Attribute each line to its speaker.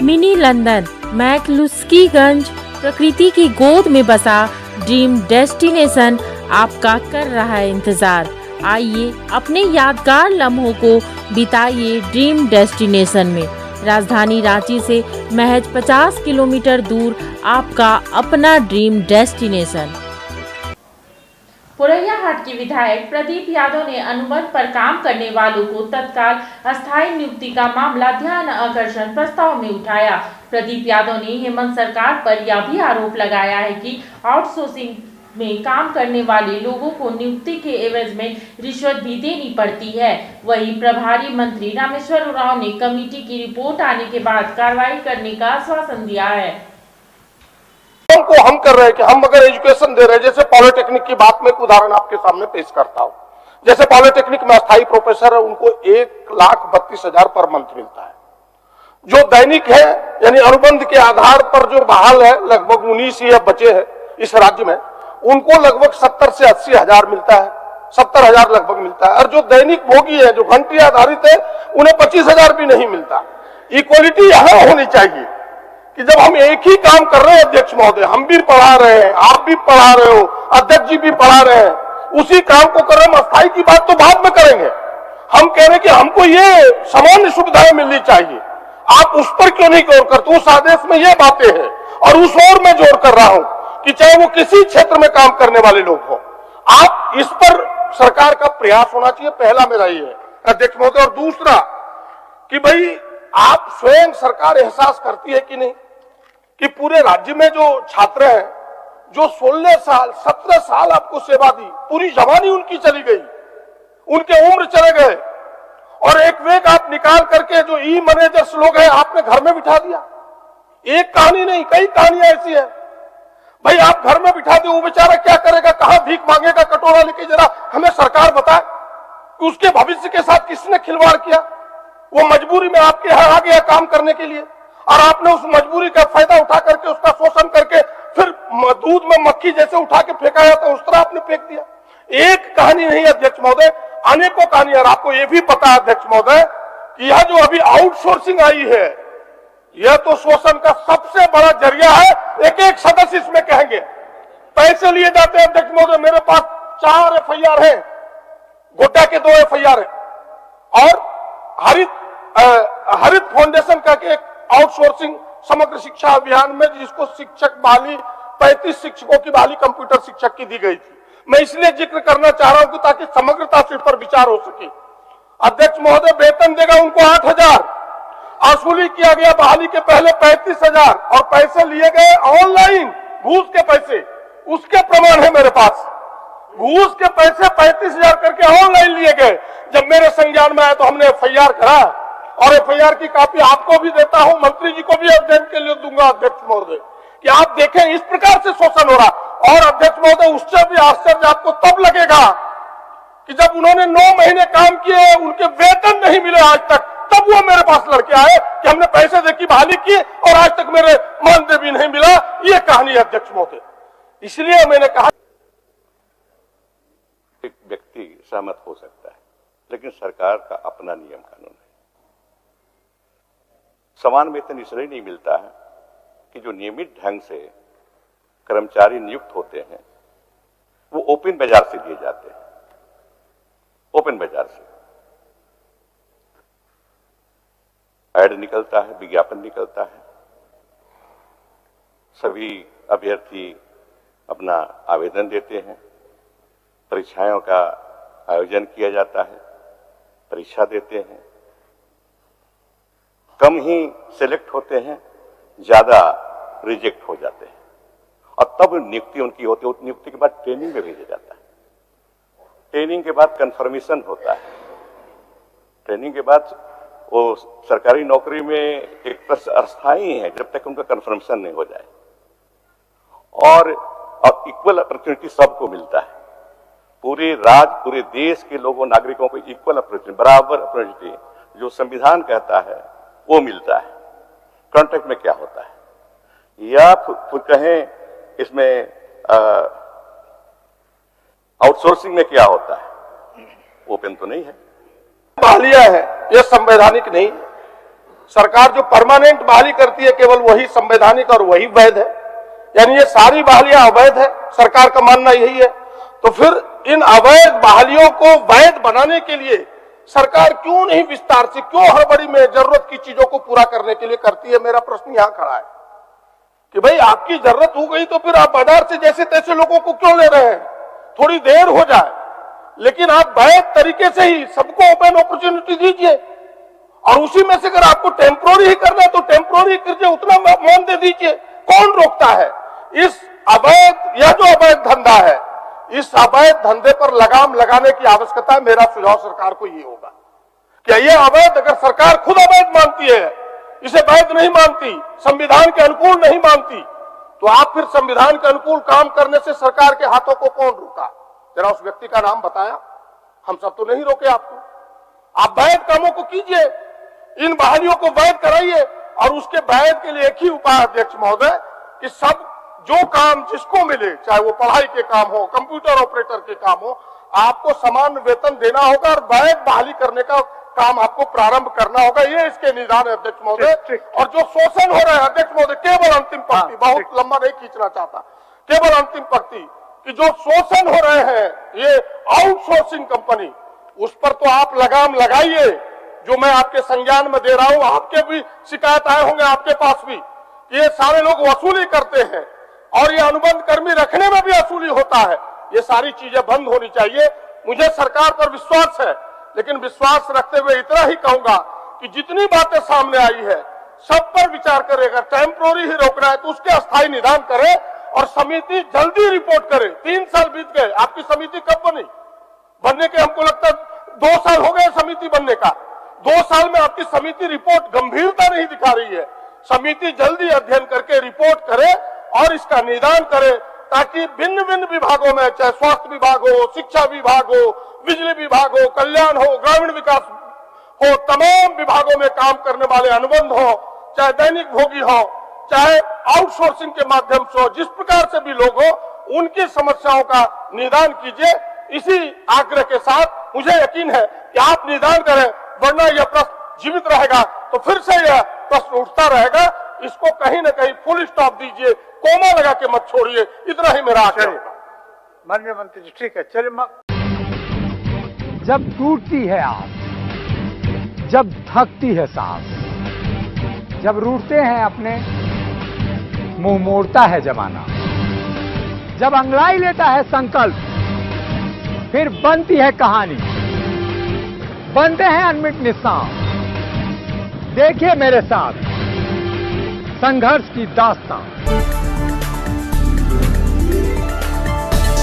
Speaker 1: Mini London McCluskieganj प्रकृति की गोद में बसा ड्रीम डेस्टिनेशन आपका कर रहा है इंतजार। आइए अपने यादगार लम्हों को बिताइए ड्रीम डेस्टिनेशन में। राजधानी रांची से महज 50 किलोमीटर दूर आपका अपना ड्रीम डेस्टिनेशन।
Speaker 2: पुरैयाहाट के विधायक प्रदीप यादव ने अनुबंध पर काम करने वालों को तत्काल अस्थायी नियुक्ति का मामला ध्यान आकर्षण प्रस्ताव में उठाया। प्रदीप यादव ने हेमंत सरकार पर यह भी आरोप लगाया है कि आउटसोर्सिंग में काम करने वाले लोगों को नियुक्ति के एवज में रिश्वत भी देनी पड़ती है। वहीं प्रभारी मंत्री रामेश्वर उरांव ने कमेटी की रिपोर्ट आने के बाद कार्रवाई करने का आश्वासन दिया है।
Speaker 3: को हम कर रहे हैं कि हम अगर एजुकेशन दे रहे हैं, जैसे पॉलिटेक्निक की बात में एक उदाहरण आपके सामने पेश करता हूं। जैसे पॉलिटेक्निक में अस्थायी प्रोफेसर है, उनको 1,32,000 पर मंथ मिलता है। जो दैनिक है यानी अनुबंध के आधार पर जो बहाल है, लगभग 19 ही बचे हैं इस राज्य में, उनको लगभग 70 से 80 हजार मिलता है, 70,000 लगभग मिलता है। और जो दैनिक भोगी है, जो घंटी आधारित है, उन्हें 25,000 भी नहीं मिलता। इक्वलिटी यहां होनी चाहिए कि जब हम एक ही काम कर रहे हैं अध्यक्ष महोदय, हम भी पढ़ा रहे हैं, आप भी पढ़ा रहे हो, अध्यक्ष जी भी पढ़ा रहे हैं, उसी काम को कर रहे हैं। अस्थायी की बात तो बाद में करेंगे। हम कह रहे हैं कि हमको ये सामान्य सुविधाएं मिलनी चाहिए, आप उस पर क्यों नहीं गौर करते? उस आदेश में ये बातें हैं। और उस ओर मैं जोर कर रहा हूं कि चाहे वो किसी क्षेत्र में काम करने वाले लोग हो, आप इस पर सरकार का प्रयास होना चाहिए। पहला मेरा ये है अध्यक्ष महोदय। और दूसरा कि भाई आप स्वयं सरकार एहसास करती है कि नहीं कि पूरे राज्य में जो छात्र हैं, जो 16 साल 17 साल आपको सेवा दी, पूरी जवानी उनकी चली गई, उनके उम्र चले गए, और एक वेग आप निकाल करके जो ई मैनेजर्स लोग हैं आपने घर में बिठा दिया। एक कहानी नहीं, कई कहानियां ऐसी है। भाई आप घर में बिठा दे, वो बेचारा क्या करेगा, कहां भीख मांगेगा कटोरा लेके? जरा हमें सरकार बताए कि उसके भविष्य के साथ किसने खिलवाड़ किया। वो मजबूरी में आपके यहां आ गया काम करने के लिए, और आपने उस मजबूरी का फायदा उठा करके उसका शोषण करके फिर दूध में मक्खी जैसे उठा के फेंका जाता है उस तरह आपने फेंक दिया। एक कहानी नहीं अध्यक्ष महोदय, अनेकों कहानियां। आपको यह भी पता है अध्यक्ष महोदय कि यह जो अभी आउटसोर्सिंग आई है, यह तो शोषण का सबसे बड़ा जरिया है। एक एक सदस्य इसमें कहेंगे पैसे लिए जाते हैं। अध्यक्ष महोदय मेरे पास 4 FIR है, गोड्डा के 2 FIR है, और हरित फाउंडेशन का एक आउटसोर्सिंग समग्र शिक्षा अभियान में जिसको शिक्षक बहाली 35 शिक्षकों की बहाली कंप्यूटर शिक्षक की दी गई थी। मैं इसलिए जिक्र करना चाह रहा हूं कि ताकि समग्रता से इस पर विचार हो सके। अध्यक्ष महोदय वेतन देगा उनको 8,000, वसूली किया गया बहाली के पहले 35,000, और पैसे लिए गए ऑनलाइन घूस के पैसे, उसके प्रमाण है मेरे पास। घूस के पैसे 35,000 करके ऑनलाइन लिए गए। जब मेरे संज्ञान में आया तो हमने FIR करा, और FIR की कॉपी आपको भी देता हूं, मंत्री जी को भी अध्ययन के लिए दूंगा अध्यक्ष महोदय, कि आप देखें इस प्रकार से शोषण हो रहा। और अध्यक्ष महोदय उससे भी आश्चर्य आपको तब लगेगा कि जब उन्होंने 9 महीने काम किए, उनके वेतन नहीं मिले आज तक, तब वो मेरे पास लड़के आए कि हमने पैसे देके बहाली की और आज तक मेरे मानदेय भी नहीं मिला। ये कहानी है अध्यक्ष महोदय। इसलिए मैंने कहा
Speaker 4: एक व्यक्ति सहमत हो सकता है, लेकिन सरकार का अपना नियम कानून है। समान वेतन इसलिए नहीं मिलता है कि जो नियमित ढंग से कर्मचारी नियुक्त होते हैं वो ओपन बाजार से लिए जाते हैं। ओपन बाजार से ऐड निकलता है, विज्ञापन निकलता है, सभी अभ्यर्थी अपना आवेदन देते हैं, परीक्षाओं का आयोजन किया जाता है, परीक्षा देते हैं, कम ही सिलेक्ट होते हैं, ज्यादा रिजेक्ट हो जाते हैं, और तब नियुक्ति उनकी होती है। नियुक्ति के बाद ट्रेनिंग में भेजा जाता है, ट्रेनिंग के बाद कंफर्मेशन होता है, ट्रेनिंग के बाद वो सरकारी नौकरी में एक तरह से अस्थायी है जब तक उनका कंफर्मेशन नहीं हो जाए। और इक्वल अपॉर्चुनिटी सबको मिलता है, पूरे देश के लोगों नागरिकों को इक्वल अपॉर्चुनिटी, बराबर अपॉर्चुनिटी जो संविधान कहता है वो मिलता है। कॉन्ट्रैक्ट में क्या होता है, या फिर कहें इसमें आउटसोर्सिंग में क्या होता है, ओपन तो नहीं है।
Speaker 3: बहालिया है, यह संवैधानिक नहीं। सरकार जो परमानेंट बहाली करती है केवल वही संवैधानिक और वही वैध है, यानी ये सारी बहालियां अवैध है, सरकार का मानना यही है। तो फिर इन अवैध बहालियों को वैध बनाने के लिए सरकार क्यों नहीं विस्तार से, क्यों हड़बड़ी में जरूरत की चीजों को पूरा करने के लिए करती है? मेरा प्रश्न यहां खड़ा है कि भाई आपकी जरूरत हो गई तो फिर आप बाजार से जैसे तैसे लोगों को क्यों ले रहे हैं? थोड़ी देर हो जाए, लेकिन आप वैध तरीके से ही सबको ओपन अपॉर्चुनिटी दीजिए, और उसी में से अगर आपको टेम्पोररी ही करना है तो टेम्पोररी कीजिए, उतना मान दे दीजिए। कौन रोकता है? इस अवैध, यह जो अवैध धंधा है, इस अवैध धंधे पर लगाम लगाने की आवश्यकता है। मेरा सुझाव सरकार को ये होगा कि ये अवैध, अगर सरकार खुद अवैध मानती है, इसे वैध नहीं मानती, संविधान के अनुकूल नहीं मानती, तो आप फिर संविधान के अनुकूल काम करने से सरकार के हाथों को कौन रोका? जरा उस व्यक्ति का नाम बताया। हम सब तो नहीं रोके आपको। आप वैध कामों को कीजिए, इन बहालियों को वैध कराइए, और उसके वैध के लिए एक ही उपाय अध्यक्ष महोदय कि सब जो काम जिसको मिले, चाहे वो पढ़ाई के काम हो, कंप्यूटर ऑपरेटर के काम हो, आपको समान वेतन देना होगा और वैध बहाली करने का काम आपको प्रारंभ करना होगा। ये इसके निदान है अध्यक्ष महोदय। और जो शोषण हो रहा है अध्यक्ष महोदय, केवल अंतिम पंक्ति, बहुत लंबा नहीं खींचना चाहता, केवल अंतिम पंक्ति कि जो शोषण हो रहे हैं ये आउटसोर्सिंग कंपनी, उस पर तो आप लगाम लगाइए। जो मैं आपके संज्ञान में दे रहा हूं, आपके भी शिकायत आए होंगे आपके पास भी, ये सारे लोग वसूली करते हैं और ये अनुबंध कर्मी रखने में भी वसूली होता है। ये सारी चीजें बंद होनी चाहिए। मुझे सरकार पर विश्वास है, लेकिन विश्वास रखते हुए इतना ही कहूंगा कि जितनी बातें सामने आई है सब पर विचार करे। अगर टेम्पोररी ही रोकना है तो उसके अस्थायी निदान करे और समिति जल्दी रिपोर्ट करे। 3 साल बीत गए, आपकी समिति कब बनी? बनने के हमको लगता है 2 साल हो गए समिति बनने का। 2 साल में आपकी समिति रिपोर्ट गंभीरता नहीं दिखा रही है। समिति जल्दी अध्ययन करके रिपोर्ट करे और इसका निदान करे, ताकि भिन्न भिन्न विभागों में, चाहे स्वास्थ्य विभाग हो, शिक्षा विभाग हो, बिजली विभाग हो, कल्याण हो, ग्रामीण विकास हो, तमाम विभागों में काम करने वाले अनुबंध हो, चाहे दैनिक भोगी हो, चाहे आउटसोर्सिंग के माध्यम से हो, जिस प्रकार से भी लोग हो, उनकी समस्याओं का निदान कीजिए। इसी आग्रह के साथ मुझे यकीन है कि आप निदान करें, वरना यह प्रश्न जीवित रहेगा तो फिर से यह प्रश्न उठता रहेगा। इसको कहीं न कहीं फुल स्टॉप दीजिए, कोमा लगा के मत छोड़िए। इतना ही मेरा आग्रह है।
Speaker 5: माननीय मंत्री जी, ठीक है, चलिए। जब टूटती है आस, जब थकती है सांस, जब रूठते हैं अपने, मुंह मोड़ता है जमाना, जब अंगड़ाई लेता है संकल्प, फिर बनती है कहानी, बनते हैं अनमिट निशान। देखिए मेरे साथ संघर्ष की दास्तां।